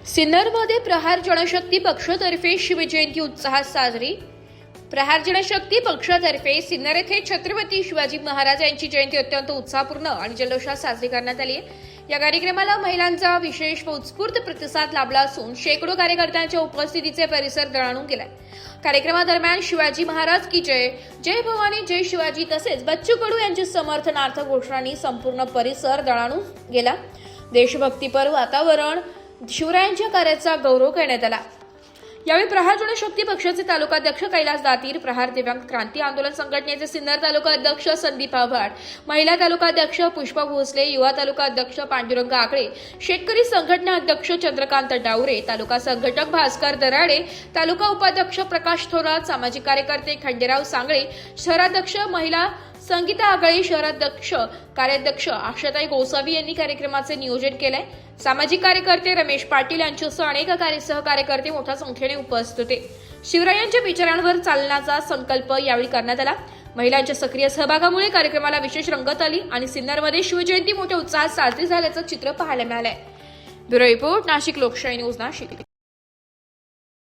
सिन्नरमध्ये प्रहार जनशक्ती पक्षातर्फे शिवजयंती उत्साहात साजरी। प्रहार जनशक्ती पक्षातर्फे सिन्नर येथे छत्रपती शिवाजी महाराज यांची जयंती अत्यंत उत्साहपूर्ण आणि जल्लोषात साजरी करण्यात आली आहे। या कार्यक्रमाला महिलांचा विशेष व उत्स्फूर्त प्रतिसाद लाभला असून शेकडो कार्यकर्त्यांच्या उपस्थितीचे परिसर दणाणून गेलाय। कार्यक्रमादरम्यान शिवाजी महाराज की जय, जय भवानी, जय शिवाजी तसेच बच्चू कडू यांच्या समर्थनार्थ घोषणांनी संपूर्ण परिसर दणाणून गेला। देशभक्तीपर वातावरण, शिवरायांच्या कार्याचा गौरव करण्यात आला। यावेळी प्रहार जनशक्ती पक्षाचे तालुकाध्यक्ष कैलास दातीर, प्रहार दिव्यांग क्रांती आंदोलन संघटनेचे सिन्नर तालुका अध्यक्ष संदीप आव्हाड, महिला तालुकाध्यक्ष पुष्पा भोसले, युवा तालुका अध्यक्ष पांडुरंग आकडे, शेतकरी संघटना अध्यक्ष चंद्रकांत डावरे, तालुका संघटक भास्कर दराडे, तालुका उपाध्यक्ष प्रकाश थोरात, सामाजिक कार्यकर्ते खंडेराव सांगळे, शहराध्यक्ष महिला संगीता आगळे, शहराध्यक्ष कार्याध्यक्ष आशाताई गोसावी यांनी कार्यक्रमाचे नियोजन केले। सामाजिक कार्यकर्ते रमेश पाटील यांच्यासह अनेक सहकार्यकर्ते मोठ्या संख्येने उपस्थित होते। शिवरायांच्या विचारांवर चालण्याचा संकल्प यावेळी करण्यात आला। महिलांच्या सक्रिय सहभागामुळे कार्यक्रमाला विशेष रंगत आली आणि सिन्नरमध्ये शिवजयंती मोठ्या उत्साहात साजरी झाल्याचं चित्र पाहायला मिळालंय। ब्युरो रिपोर्ट, नाशिक लोकशाही न्यूज, नाशिक।